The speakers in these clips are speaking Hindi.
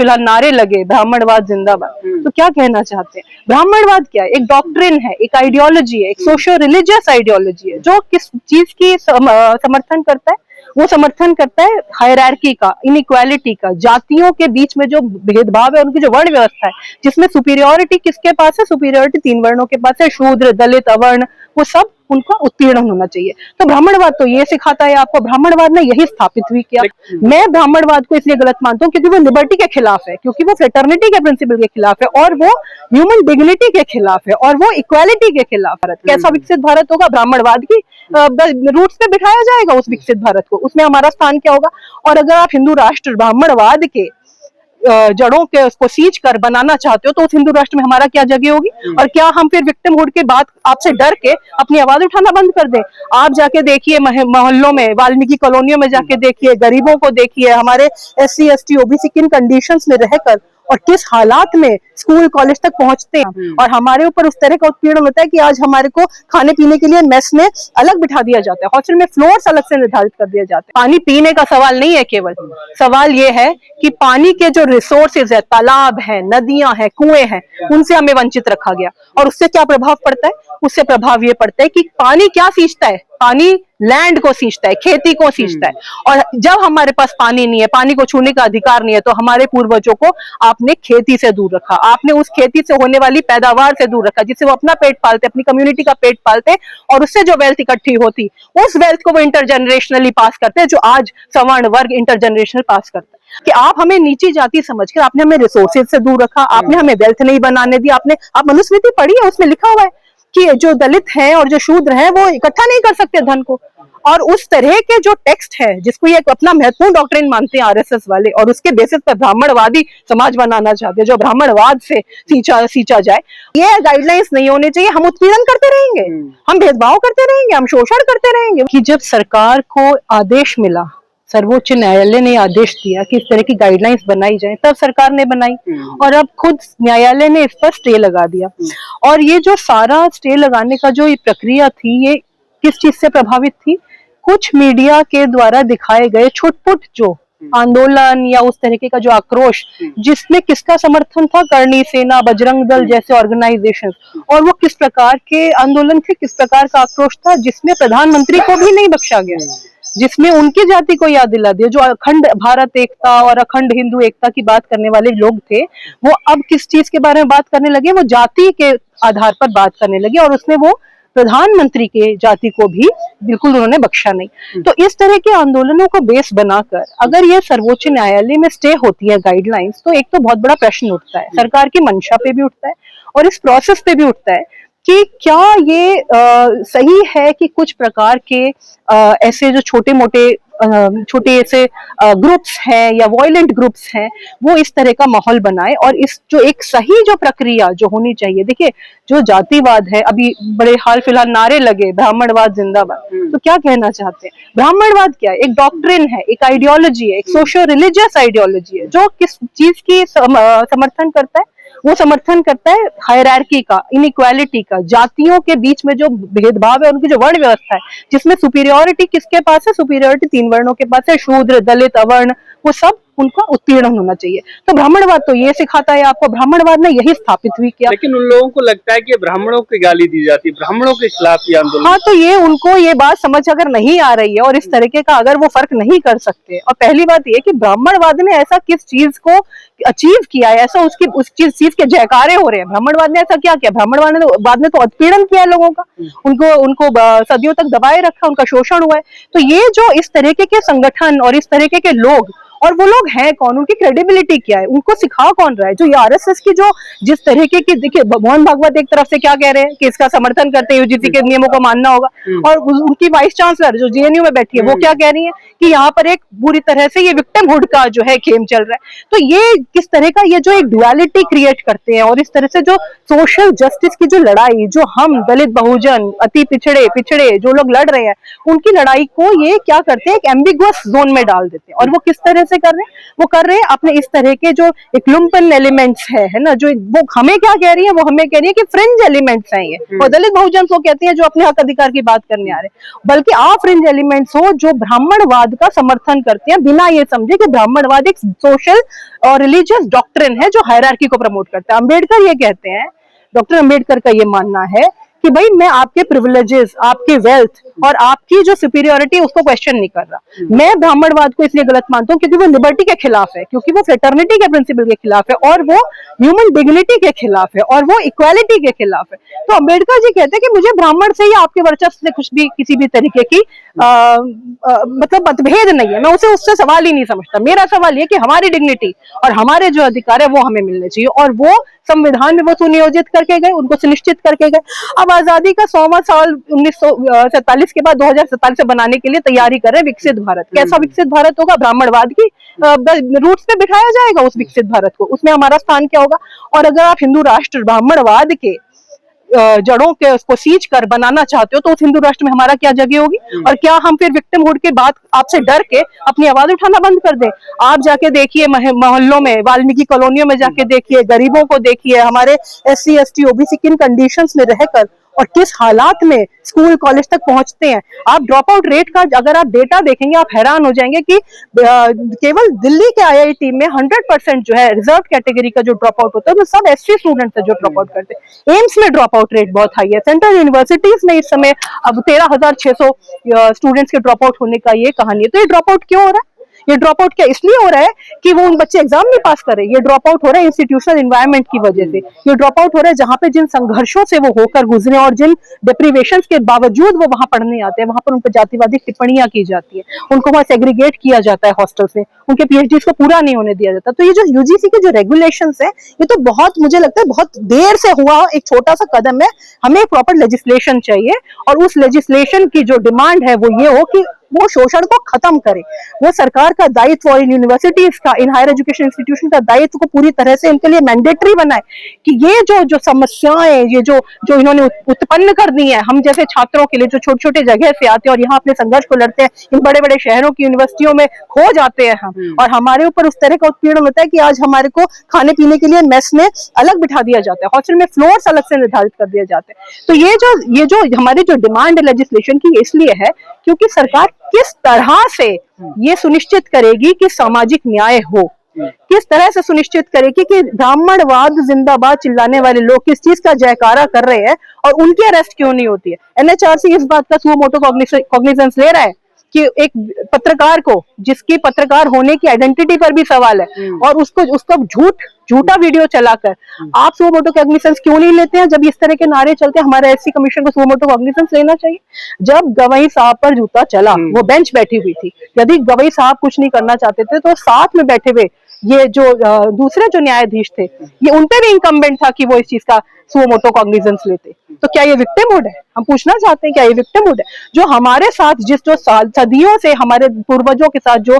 फिलहाल नारे लगे ब्राह्मणवाद जिंदाबाद, तो क्या कहना चाहते हैं? ब्राह्मणवाद क्या है? एक डॉक्ट्रिन है, एक आइडियोलॉजी है, एक सोशियो रिलीजियस आइडियोलॉजी है जो किस चीज की समर्थन करता है? वो समर्थन करता है हायरार्की का, इनइक्वालिटी का, जातियों के बीच में जो भेदभाव है, उनकी जो वर्ण व्यवस्था है, जिसमें सुपीरियोरिटी किसके पास है? सुपीरियोरिटी 3 वर्णों के पास है, शूद्र, दलित, अवर्ण, वो सब उनका उत्पीड़न होना चाहिए। तो ब्राह्मणवाद तो ये सिखाता है आपको, ब्राह्मणवाद ने यही स्थापित हुई किया। मैं ब्राह्मणवाद को इसलिए गलत मानता हूँ क्योंकि वो लिबर्टी के खिलाफ है, क्योंकि वो फ्रेटर्निटी के प्रिंसिपल के खिलाफ है, और वो ह्यूमन डिग्निटी के खिलाफ है, और वो इक्वालिटी के खिलाफ है। कैसा विकसित भारत होगा? ब्राह्मणवाद की रूट्स पे बिठाया जाएगा उस विकसित भारत को, उसमें हमारा स्थान क्या होगा? और अगर आप हिंदू राष्ट्र ब्राह्मणवाद के जड़ों के उसको सींच कर बनाना चाहते हो, तो उस हिंदू राष्ट्र में हमारा क्या जगह होगी? और क्या हम फिर विक्टिमहुड के बाद आपसे डर के अपनी आवाज उठाना बंद कर दें? आप जाके देखिए मोहल्लों में, वाल्मीकि कॉलोनियों में जाके देखिए, गरीबों को देखिए, हमारे SC ST OBC किन कंडीशंस में रहकर और किस हालात में स्कूल कॉलेज तक पहुंचते हैं, और हमारे ऊपर उस तरह का उत्पीड़न होता है कि आज हमारे को खाने पीने के लिए मेस में अलग बिठा दिया जाता है, हॉस्टल में फ्लोर्स अलग से निर्धारित कर दिए जाते हैं। पानी पीने का सवाल नहीं है केवल, सवाल ये है कि पानी के जो रिसोर्सेज है, तालाब है, नदियां हैं, कुएं हैं, उनसे हमें वंचित रखा गया। और उससे क्या प्रभाव पड़ता है? उससे प्रभाव ये पड़ता है कि पानी क्या सींचता है? पानी लैंड को सींचता है, खेती को सींचता है। और जब हमारे पास पानी नहीं है, पानी को छूने का अधिकार नहीं है, तो हमारे पूर्वजों को आपने खेती से दूर रखा, आपने उस खेती से होने वाली पैदावार से दूर रखा, जिससे वो अपना पेट पालते, अपनी कम्युनिटी का पेट पालते, और उससे जो वेल्थ इकट्ठी होती, उस वेल्थ को वो इंटरजेनरेशनली पास करते हैं, जो आज सवर्ण वर्ग इंटरजेनरेशनल पास करता है। कि आप हमें नीची जाति समझकर आपने हमें रिसोर्सेज से दूर रखा, आपने हमें वेल्थ नहीं बनाने दी। आप मनुस्मृति पढ़ी है, उसमें लिखा हुआ है कि जो दलित हैं और जो शूद्र हैं वो इकट्ठा नहीं कर सकते धन को। और उस तरह के जो टेक्स्ट है, जिसको ये अपना महत्वपूर्ण डॉक्ट्रिन मानते हैं RSS वाले, और उसके बेसिस पर ब्राह्मणवादी समाज बनाना चाहते हैं, जो ब्राह्मणवाद से सींचा जाए, ये गाइडलाइंस नहीं होने चाहिए। हम उत्पीड़न करते रहेंगे, हम भेदभाव करते रहेंगे, हम शोषण करते रहेंगे। कि जब सरकार को आदेश मिला, सर्वोच्च न्यायालय ने आदेश दिया कि इस तरह की गाइडलाइंस बनाई जाए, तब सरकार ने बनाई, और अब खुद न्यायालय ने इस पर स्टे लगा दिया। और ये जो सारा स्टे लगाने का जो ये प्रक्रिया थी, ये किस चीज से प्रभावित थी? कुछ मीडिया के द्वारा दिखाए गए छुटपुट जो आंदोलन या उस तरीके का जो आक्रोश, जिसमें किसका समर्थन था? करणी सेना, बजरंग दल जैसे ऑर्गेनाइजेशन। और वो किस प्रकार के आंदोलन थे, किस प्रकार का आक्रोश था? जिसमें प्रधानमंत्री को भी नहीं बख्शा गया, जिसमें उनकी जाति को याद दिला दिया। जो अखंड भारत एकता और अखंड हिंदू एकता की बात करने वाले लोग थे, वो अब किस चीज के बारे में बात करने लगे? वो जाति के आधार पर बात करने लगे, और उसमें वो प्रधानमंत्री के जाति को भी बिल्कुल उन्होंने बख्शा नहीं। तो इस तरह के आंदोलनों को बेस बनाकर अगर ये सर्वोच्च न्यायालय में स्टे होती है गाइडलाइंस, तो एक तो बहुत बड़ा प्रश्न उठता है, सरकार की मंशा पे भी उठता है और इस प्रोसेस पे भी उठता है कि क्या ये सही है कि कुछ प्रकार के ऐसे जो छोटे ऐसे ग्रुप्स हैं या वायलेंट ग्रुप्स हैं, वो इस तरह का माहौल बनाए। और इस जो एक सही जो प्रक्रिया जो होनी चाहिए, देखिए जो जातिवाद है, अभी बड़े हाल फिलहाल नारे लगे ब्राह्मणवाद जिंदाबाद, तो क्या कहना चाहते हैं? ब्राह्मणवाद क्या है? एक डॉक्ट्रिन है, एक आइडियोलॉजी है, एक सोशियो रिलीजियस आइडियोलॉजी है जो किस चीज की समर्थन करता है? वो समर्थन करता है हायरार्की का, इनइक्वालिटी का, जातियों के बीच में जो भेदभाव है, उनकी जो वर्ण व्यवस्था है, जिसमें सुपीरियोरिटी किसके पास है? सुपीरियोरिटी 3 वर्णों के पास है, शूद्र, दलित, अवर्ण, वो सब उनका उत्पीड़न होना चाहिए। तो ब्राह्मणवाद तो ये सिखाता है आपको, ब्राह्मणवाद ने यही स्थापित हुई किया। लेकिन उन लोगों को लगता है कि ब्राह्मणों को गाली दी जाती है, ब्राह्मणों के खिलाफ ये आंदोलन। हाँ, तो ये उनको ये बात समझ अगर नहीं आ रही है और इस तरीके का अगर वो फर्क नहीं कर सकते, और पहली बात ये कि ब्राह्मणवाद ने ऐसा किस चीज को अचीव किया है, ऐसा उस चीज के जयकारे हो रहे हैं। ब्राह्मणवाद ने ऐसा क्या किया? ब्राह्मणवाद ने तो उत्पीड़न किया है लोगों का, उनको सदियों तक दबाए रखा, उनका शोषण हुआ है। तो ये जो इस तरीके के संगठन और इस तरीके के लोग, और वो लोग हैं कौन, उनकी क्रेडिबिलिटी क्या है, उनको सिखा कौन रहा है? जो ये RSS की जो जिस तरीके की, देखिए मोहन भागवत एक तरफ से क्या कह रहे हैं कि इसका समर्थन करते हैं, UGC के नियमों को मानना होगा, और उनकी वाइस चांसलर जो GNU में बैठी है, वो क्या कह रही है कि यहाँ पर एक पूरी तरह से ये विक्टिमहुड का जो है खेम चल रहा है। तो ये किस तरह का ये जो एक डुअलिटी क्रिएट करते हैं, और इस तरह से जो सोशल जस्टिस की जो लड़ाई, जो हम दलित, बहुजन, अति पिछड़े जो लोग लड़ रहे हैं, उनकी लड़ाई को ये क्या करते हैं? एक एम्बिगुअस जोन में डाल देते हैं। और वो किस तरह से कर रहे हैं? वो कर रहे हैं अपने इस तरह के जो एक लुम्पन एलिमेंट्स है ना, जो वो हमें क्या कह रही है, वो हमें कह रही है कि फ्रिंज एलिमेंट्स हैं ये, और दलित बहुजन वो कहती है जो अपने हक अधिकार की बात करने आ रहे हैं, बल्कि आप फ्रिंज एलिमेंट्स हो जो ब्राह्मणवाद का समर्थन करते हैं बिना ये समझे कि ब्राह्मणवाद एक सोशल और रिलीजियस डॉक्ट्रिन है जो हायरार्की को प्रमोट करता है। अम्बेडकर ये कहते हैं, डॉक्टर अम्बेडकर का ये मानना है कि भाई मैं आपके प्रिविलेजेस, आपके वेल्थ और आपकी जो सुपीरियोरिटी उसको क्वेश्चन नहीं कर रहा। मैं ब्राह्मणवाद को इसलिए गलत मानता हूँ क्योंकि वो लिबर्टी के खिलाफ है, क्योंकि वो फ्रेटर्निटी के प्रिंसिपल के खिलाफ है, और वो ह्यूमन डिग्निटी के खिलाफ है, और वो इक्वालिटी के खिलाफ है। तो अम्बेडकर जी कहते हैं कि मुझे ब्राह्मण से या आपके वर्चस्व से कुछ भी किसी भी तरीके की मतलब मतभेद नहीं है, मैं उसे उससे सवाल ही नहीं समझता। मेरा सवाल ये कि हमारी डिग्निटी और हमारे जो अधिकार है वो हमें मिलने चाहिए, और वो संविधान में वो सुनियोजित करके गए, उनको सुनिश्चित करके गए। अब आजादी का 100वां साल 1947 के बाद 2047 से बनाने के लिए तैयारी कर रहे हैं विकसित भारत। कैसा विकसित भारत होगा? ब्राह्मणवाद की रूट्स पे बिठाया जाएगा उस विकसित भारत को, उसमें हमारा स्थान क्या होगा? और अगर आप हिंदू राष्ट्र ब्राह्मणवाद के जड़ों के उसको सींच कर बनाना चाहते हो तो उस हिंदू राष्ट्र में हमारा क्या जगह होगी? और क्या हम फिर विक्टिमहुड के बाद आपसे डर के अपनी आवाज उठाना बंद कर दें? आप जाके देखिए मोहल्लों में, वाल्मीकि कॉलोनियों में जाके देखिए, गरीबों को देखिए, हमारे SC ST OBC किन कंडीशंस में रहकर और किस हालात में स्कूल कॉलेज तक पहुंचते हैं। आप ड्रॉप आउट रेट का अगर आप डेटा देखेंगे आप हैरान हो जाएंगे कि केवल दिल्ली के IIT में 100% जो है रिजर्व कैटेगरी का जो ड्रॉप आउट होता है वो सब SC स्टूडेंट्स है जो ड्रॉप आउट करते हैं। एम्स में ड्रॉप आउट रेट बहुत हाई है। सेंट्रल यूनिवर्सिटीज में इस समय अब 13,600 स्टूडेंट्स के ड्रॉप आउट होने का ये कहानी है। तो ये ड्रॉप आउट क्यों हो रहा है? ये ड्रॉप आउट क्या इसलिए हो रहा है कि वो उन बच्चे एग्जाम नहीं पास कर रहे? ये ड्रॉप आउट हो रहा है इंस्टीट्यूशनल एनवायरनमेंट की वजह से। ये ड्रॉप आउट हो रहा है जहां पे जिन संघर्षों से वो होकर गुजरे और जिन डिप्रीवेशंस के बावजूद वो वहां पढ़ने आते हैं, वहां पर उन पर जातिवादी टिप्पणियां की जाती है, उनको वहां सेग्रीगेट किया जाता है हॉस्टल से, उनके PhDs को पूरा नहीं होने दिया जाता। तो ये जो UGC के जो रेगुलेशंस है ये तो बहुत, मुझे लगता है बहुत देर से हुआ एक छोटा सा कदम है। हमें प्रॉपर लेजिस्लेशन चाहिए, और उस लेजिस्लेशन की जो डिमांड है वो ये हो कि वो शोषण को खत्म करे। वो सरकार का दायित्व और इन यूनिवर्सिटीज का, इन हायर एजुकेशन इंस्टीट्यूशन का दायित्व को पूरी तरह से इनके लिए मैंडेटरी बनाए कि ये जो समस्याएं, ये जो इन्होंने उत्पन्न कर दी है हम जैसे छात्रों के लिए जो छोटे छोटे जगह से आते हैं और यहाँ अपने संघर्ष को लड़ते हैं, इन बड़े बड़े शहरों की यूनिवर्सिटियों में खो जाते हैं हम, और हमारे ऊपर उस तरह का उत्पीड़न होता है कि आज हमारे को खाने पीने के लिए मेस में अलग बिठा दिया जाता है, हॉस्टल में फ्लोर्स अलग से निर्धारित कर दिए जाते हैं। तो ये जो हमारी जो डिमांड है लेजिस्लेशन की, इसलिए है क्योंकि सरकार किस तरह से ये सुनिश्चित करेगी कि सामाजिक न्याय हो, किस तरह से सुनिश्चित करेगी कि ब्राह्मणवाद जिंदाबाद चिल्लाने वाले लोग किस चीज का जयकारा कर रहे हैं और उनकी अरेस्ट क्यों नहीं होती है। NHRC इस बात का सुओ मोटो कॉग्निजेंस ले रहा है कि एक पत्रकार को, जिसकी पत्रकार होने की आइडेंटिटी पर भी सवाल है, और उसको झूठा वीडियो चलाकर आप सुओ मोटो कॉग्निजेंस क्यों नहीं लेते हैं? जब इस तरह के नारे चलते हैं, हमारे SC कमीशन को सुओ मोटो कॉग्निजेंस लेना चाहिए। जब गवई साहब पर जूता चला, वो बेंच बैठी हुई थी, यदि गवई साहब कुछ नहीं करना चाहते थे तो साथ में बैठे हुए ये जो दूसरे जो न्यायाधीश थे, ये उनपे भी इनकम्बेंट था कि वो इस चीज का सुओ मोटो कॉग्निजेंस लेते। तो क्या ये विक्टिमहुड है? हम पूछना चाहते हैं, क्या ये विक्टिमहुड है? जो हमारे साथ जो सदियों से हमारे पूर्वजों के साथ जो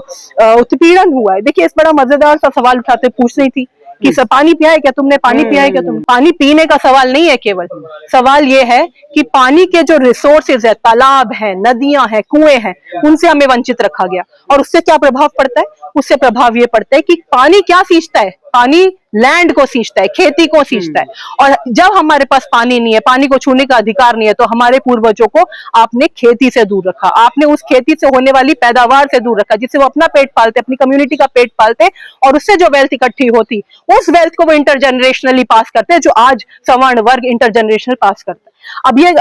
उत्पीड़न हुआ है। देखिए, इस बड़ा मजेदार सा सवाल उठाते पूछ रही थी कि सब पानी पिया है क्या तुमने, पानी पिया है क्या तुमने? पानी पीने का सवाल नहीं है, केवल सवाल ये है कि पानी के जो रिसोर्सेज है, तालाब है, नदियां हैं, कुएं हैं, उनसे हमें वंचित रखा गया। और उससे क्या प्रभाव पड़ता है? उससे प्रभाव ये पड़ता है कि पानी क्या सींचता है? पानी लैंड को सींचता है, खेती को सींचता है। और जब हमारे पास पानी नहीं है, पानी को छूने का अधिकार नहीं है, तो हमारे पूर्वजों को आपने खेती से दूर रखा, आपने उस खेती से होने वाली पैदावार से दूर रखा जिससे वो अपना पेट पालते, अपनी कम्युनिटी का पेट पालते, और उससे जो वेल्थ इकट्ठी होती, उस वेल्थ को वो इंटरजेनरेशनली पास करते हैं, जो आज सवर्ण वर्ग इंटरजेनरेशनल पास करता है। अब ये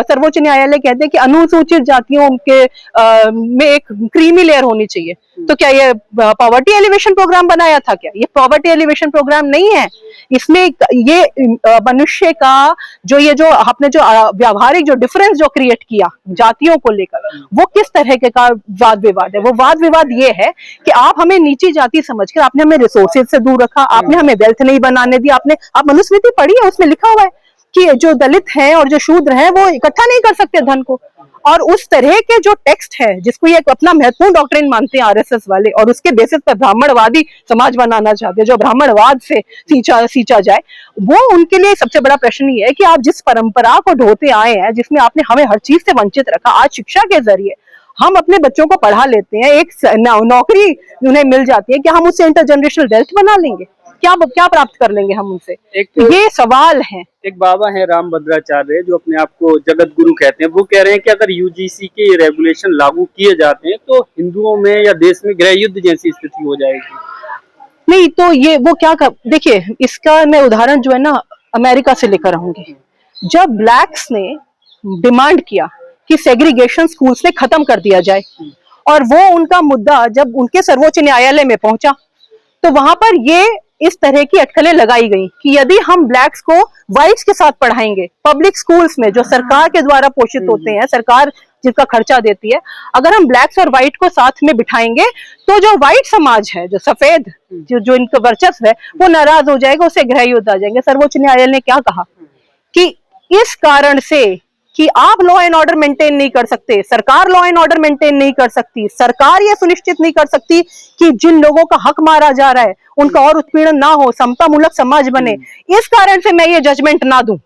सर्वोच्च न्यायालय कहते हैं कि अनुसूचित जातियों के में एक क्रीमी लेयर होनी चाहिए। तो क्या ये पॉवर्टी एलिवेशन प्रोग्राम बनाया था क्या? ये पॉवर्टी एलिवेशन प्रोग्राम नहीं है। इसमें ये मनुष्य का जो आपने जो व्यावहारिक जो डिफरेंस जो क्रिएट किया जातियों को लेकर, वो किस तरह के का वाद विवाद है? वो वाद विवाद ये है कि आप हमें नीची जाति समझकर आपने हमें रिसोर्सेज से दूर रखा, आपने हमें वेल्थ नहीं बनाने दिया। आप मनुस्मृति पढ़ी है, उसमें लिखा हुआ है कि जो दलित हैं और जो शूद्र हैं वो इकट्ठा नहीं कर सकते धन को। और उस तरह के जो टेक्स्ट है जिसको ये अपना महत्वपूर्ण डॉक्ट्रिन मानते हैं RSS वाले, और उसके बेसिस पर ब्राह्मणवादी समाज बनाना चाहते हैं जो ब्राह्मणवाद से सींचा जाए, वो उनके लिए सबसे बड़ा प्रश्न ये है कि आप जिस परंपरा को ढोते आए हैं, जिसमें आपने हमें हर चीज से वंचित रखा, आज शिक्षा के जरिए हम अपने बच्चों को पढ़ा लेते हैं, एक नौकरी उन्हें मिल जाती है, क्या हम उससे इंटरजेनरेशनल वेल्थ बना लेंगे? क्या क्या प्राप्त कर लेंगे हम उनसे? ये सवाल है। एक बाबा है राम भद्राचार्य जो अपने आप को जगत गुरु कहते हैं, वो कह रहे हैं कि अगर यूजीसी के रेगुलेशन लागू किए जाते हैं तो हिंदुओं में या देश में गृह युद्ध जैसी स्थिति हो जाएगी। नहीं तो ये वो क्या कर, देखिए इसका मैं उदाहरण जो है ना अमेरिका से लेकर आऊंगी। जब ब्लैक्स ने डिमांड किया कि सेग्रीगेशन स्कूल्स में खत्म कर दिया जाए, और वो उनका मुद्दा जब उनके सर्वोच्च न्यायालय में पहुंचा, तो वहां पर ये इस तरह की अटकलें लगाई गई कि यदि हम ब्लैक्स को व्हाइट्स के साथ पढ़ाएंगे पब्लिक स्कूल्स में जो सरकार के द्वारा पोषित होते हैं, सरकार जिसका खर्चा देती है, अगर हम ब्लैक्स और व्हाइट को साथ में बिठाएंगे तो जो व्हाइट समाज है, जो सफेद जो इनका वर्चस्व है, वो नाराज हो जाएगा, उसे गृह युद्ध आ जाएंगे। सर्वोच्च न्यायालय ने क्या कहा कि इस कारण से कि आप लॉ एंड ऑर्डर मेंटेन नहीं कर सकते, सरकार लॉ एंड ऑर्डर मेंटेन नहीं कर सकती, सरकार ये सुनिश्चित नहीं कर सकती कि जिन लोगों का हक मारा जा रहा है उनका और उत्पीड़न ना हो, समता मूलक समाज बने, इस कारण से मैं ये जजमेंट ना दूं।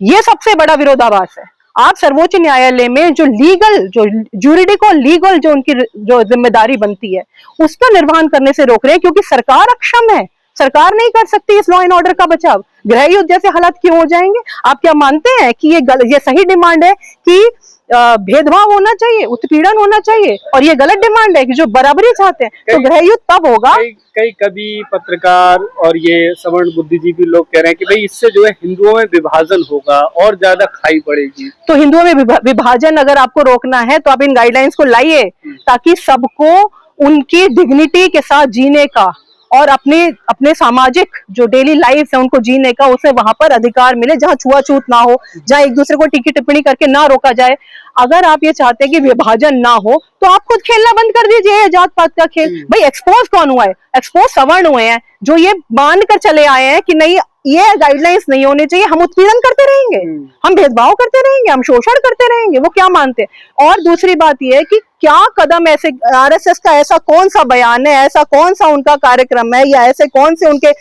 ये सबसे बड़ा विरोधाभास है। आप सर्वोच्च न्यायालय में जो लीगल, जो ज्यूरिडिक और लीगल जो उनकी जो जिम्मेदारी बनती है उसका निर्वहन करने से रोक रहे हैं, क्योंकि सरकार अक्षम है, सरकार नहीं कर सकती इस लॉ एंड ऑर्डर का बचाव। गृह युद्ध जैसे हालात क्यों हो जाएंगे? आप क्या मानते हैं कि ये सही डिमांड है कि भेदभाव होना चाहिए, उत्पीड़न होना चाहिए, और ये गलत डिमांड है कि जो बराबरी चाहते हैं? तो गृह युद्ध तब होगा। कई कभी पत्रकार और ये सवर्ण बुद्धिजीवी लोग कह रहे हैं कि भाई इससे जो है हिंदुओं में विभाजन होगा और ज्यादा खाई पड़ेगी। तो हिंदुओं में विभाजन अगर आपको रोकना है तो आप इन गाइडलाइंस को लाइए, ताकि सबको उनकी डिग्निटी के साथ जीने का और अपने सामाजिक जो डेली लाइफ है उनको जीने का, उसे वहां पर अधिकार मिले, जहां छुआछूत ना हो, जहां एक दूसरे को टिक्की टिप्पणी करके ना रोका जाए। अगर आप ये चाहते हैं कि विभाजन ना हो तो आप खुद खेलना बंद कर दीजिए जात पात का खेल। भाई एक्सपोज कौन हुआ है? एक्सपोज सवर्ण हुए हैं जो ये मान कर चले आए हैं कि नहीं, ये गाइडलाइंस नहीं होने चाहिए, हम उत्पीड़न करते रहेंगे, हम भेदभाव करते रहेंगे, हम शोषण करते रहेंगे। वो क्या मानते हैं? और दूसरी बात यह है कि क्या कदम ऐसे आरएसएस का ऐसा कौन सा बयान है, ऐसा कौन सा उनका कार्यक्रम है, या ऐसे कौन से उनके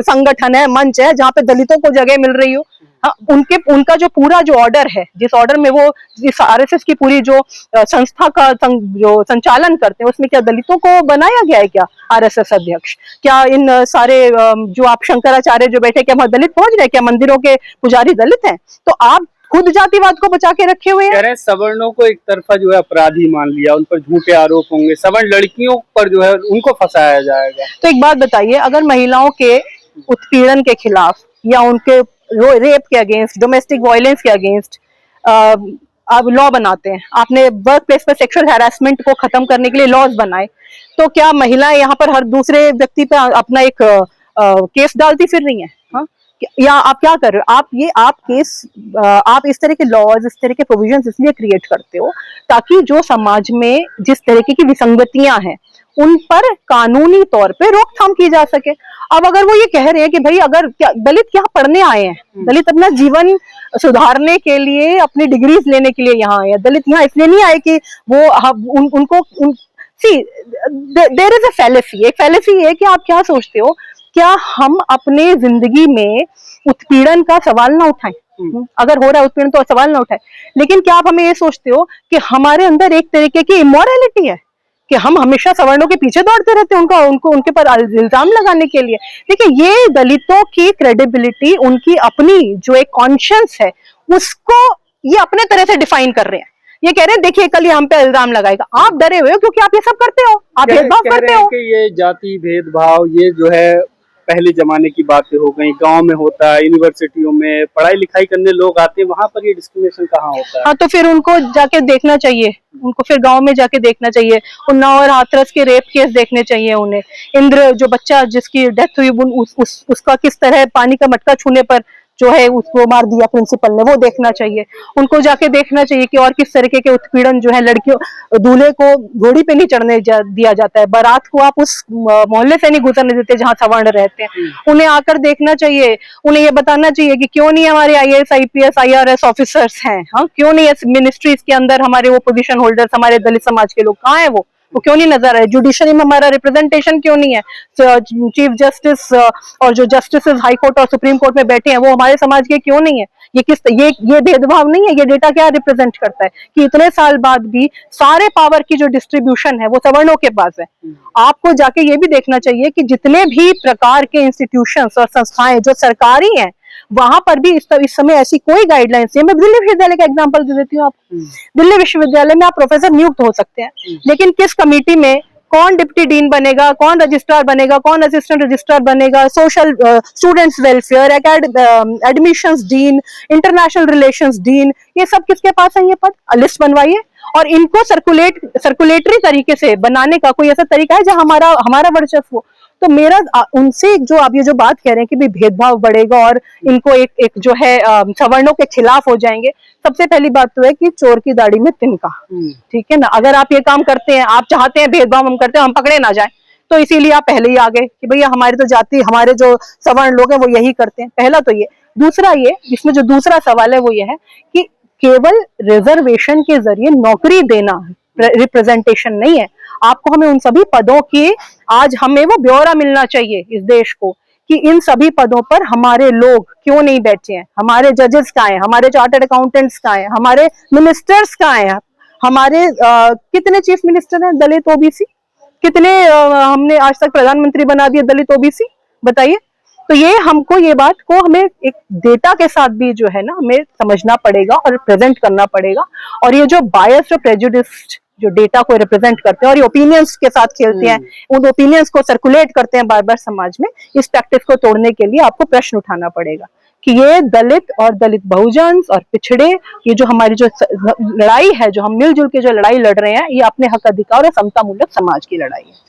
संगठन है, मंच है जहां पे दलितों को जगह मिल रही हो? हाँ, उनका जो पूरा जो ऑर्डर है, जिस ऑर्डर में वो इस आरएसएस की पूरी जो संस्था का जो संचालन करते हैं, उसमें क्या दलितों को बनाया गया है? क्या आरएसएस अध्यक्ष, क्या इन सारे जो आप शंकराचार्य जो बैठे, क्या वहां दलित पहुंच रहे? क्या मंदिरों के पुजारी दलित हैं? तो आप खुद जातिवाद को बचा के रखे हुए हैं। सवर्णों को एक तरफा जो है अपराधी मान लिया, उन पर झूठे आरोप होंगे, सवर्ण लड़कियों पर जो है उनको फंसाया जाएगा। तो एक बात बताइए, अगर महिलाओं के उत्पीड़न के खिलाफ या उनके रेप के अगेंस्ट, डोमेस्टिक वायलेंस के अगेंस्ट आप लॉ बनाते हैं, आपने वर्क प्लेस पर सेक्सुअल हैरेसमेंट को खत्म करने के लिए लॉज बनाए, तो क्या महिलाएं यहाँ पर हर दूसरे व्यक्ति पे अपना एक केस डालती फिर रही हैं? हाँ, या आप क्या कर रहे हो? आप इस तरह के लॉज, इस तरह के प्रोविजंस इसलिए क्रिएट करते हो ताकि जो समाज में जिस तरीके की विसंगतियां हैं उन पर कानूनी तौर पे रोकथाम की जा सके। अब अगर वो ये कह रहे हैं कि भाई अगर दलित यहाँ पढ़ने आए हैं, दलित अपना जीवन सुधारने के लिए, अपनी डिग्रीज लेने के लिए यहाँ आए हैं, दलित यहाँ इसलिए नहीं आए कि वो उनको देयर इज अ फैलेसी। एक फैलेसी है कि आप क्या सोचते हो, क्या हम अपने जिंदगी में उत्पीड़न का सवाल ना उठाएं? अगर हो रहा है उत्पीड़न तो सवाल ना उठाएं, लेकिन क्या आप हमें ये सोचते हो कि हमारे अंदर एक तरीके की इमोरलिटी है कि हम हमेशा सवर्णों के पीछे दौड़ते रहते हैं उनके पर इल्जाम लगाने के लिए? देखिए, ये दलितों की क्रेडिबिलिटी, उनकी अपनी जो एक कॉन्शियंस है, उसको ये अपने तरह से डिफाइन कर रहे हैं। ये कह रहे हैं देखिए कल ये हम पे इल्जाम लगाएगा। आप डरे हुए हो क्योंकि आप ये सब करते हो, आप भेदभाव करते हो। ये जाति भेदभाव ये जो है पहले जमाने की बातें हो गई, गांव में होता है, यूनिवर्सिटियों में पढ़ाई लिखाई करने लोग आते हैं, वहां पर ये डिस्क्रिमिनेशन कहाँ होता है? हाँ, तो फिर उनको जाके देखना चाहिए, उनको फिर गांव में जाके देखना चाहिए, उन्नाव और हाथरस के रेप केस देखने चाहिए उन्हें। इंद्र जो बच्चा जिसकी डेथ हुई, उसका किस तरह पानी का मटका छूने पर जो है उसको मार दिया प्रिंसिपल ने, वो देखना चाहिए। उनको जाके देखना चाहिए कि और किस तरीके के उत्पीड़न जो है, लड़कियों, दूल्हे को घोड़ी पे नहीं चढ़ने दिया जाता है, बारात को आप उस मोहल्ले से नहीं गुजरने देते जहां सवर्ण रहते हैं। उन्हें आकर देखना चाहिए, उन्हें ये बताना चाहिए कि क्यों नहीं हमारे IAS IPS IRS ऑफिसर्स हैं, हाँ, क्यों नहीं मिनिस्ट्रीज के अंदर हमारे वो पोजीशन होल्डर्स, हमारे दलित समाज के लोग कहाँ है? वो वो क्यों नहीं नजर आ रहे? जुडिशरी में हमारा रिप्रेजेंटेशन क्यों नहीं है? चीफ जस्टिस और जो जस्टिस हाई कोर्ट और सुप्रीम कोर्ट में बैठे हैं वो हमारे समाज के क्यों नहीं है? ये भेदभाव नहीं है? ये डेटा क्या रिप्रेजेंट करता है कि इतने साल बाद भी सारे पावर की जो डिस्ट्रीब्यूशन है वो सवर्णों के पास है। आपको जाके ये भी देखना चाहिए कि जितने भी प्रकार के इंस्टीट्यूशंस और संस्थाएं जो सरकारी हैं वहां पर भी इस समय ऐसी कोई गाइडलाइंस नहीं है। मैं दिल्ली विश्वविद्यालय का एग्जांपल दे देती हूँ आपको। दिल्ली विश्वविद्यालय में आप प्रोफेसर नियुक्त हो सकते हैं, लेकिन किस कमेटी में कौन डिप्टी डीन बनेगा, कौन रजिस्ट्रार बनेगा, कौन असिस्टेंट रजिस्ट्रार बनेगा, social students welfare, admissions dean, international relations dean, ये सब किसके पास है? ये पद लिस्ट बनवाइए और इनको सर्कुलेटरी तरीके से बनाने का कोई ऐसा तरीका है जहां हमारा वर्चस्व हो। तो मेरा उनसे जो आप ये जो बात कह रहे हैं कि भी भेदभाव बढ़ेगा और इनको एक जो है सवर्णों के खिलाफ हो जाएंगे, सबसे पहली बात तो है कि चोर की दाढ़ी में तिनका, ठीक है ना। अगर आप ये काम करते हैं, आप चाहते हैं भेदभाव हम करते हैं, हम पकड़े ना जाए, तो इसीलिए आप पहले ही आ गए कि भैया हमारी तो जाति, हमारे जो सवर्ण लोग हैं वो यही करते हैं। पहला तो ये। दूसरा ये, इसमें जो दूसरा सवाल है वो ये है कि केवल रिजर्वेशन के जरिए नौकरी देना रिप्रेजेंटेशन नहीं है। आपको हमें उन सभी पदों की आज हमें वो ब्यौरा मिलना चाहिए इस देश को कि इन सभी पदों पर हमारे लोग क्यों नहीं बैठे हैं, हमारे जजेस कहाँ हैं, हमारे चार्टर्ड अकाउंटेंट्स कहाँ हैं, हमारे मिनिस्टर्स कहाँ हैं, हमारे कितने चीफ मिनिस्टर हैं दलित ओबीसी, कितने हमने आज तक प्रधानमंत्री बना दिए दलित ओबीसी, बताइए। तो ये हमको ये बात को हमें एक डेटा के साथ भी जो है ना हमें समझना पड़ेगा और प्रेजेंट करना पड़ेगा। और ये जो बायस और प्रेजुडिस्ड जो डेटा को रिप्रेजेंट करते हैं और ये ओपिनियंस के साथ खेलते हैं, उन ओपिनियंस को सर्कुलेट करते हैं बार बार समाज में, इस प्रैक्टिस को तोड़ने के लिए आपको प्रश्न उठाना पड़ेगा कि ये दलित और दलित बहुजन और पिछड़े, ये जो हमारी जो लड़ाई है, जो हम मिलजुल के जो लड़ाई लड़ रहे हैं, ये अपने हक अधिकार और समता मूलक समाज की लड़ाई है।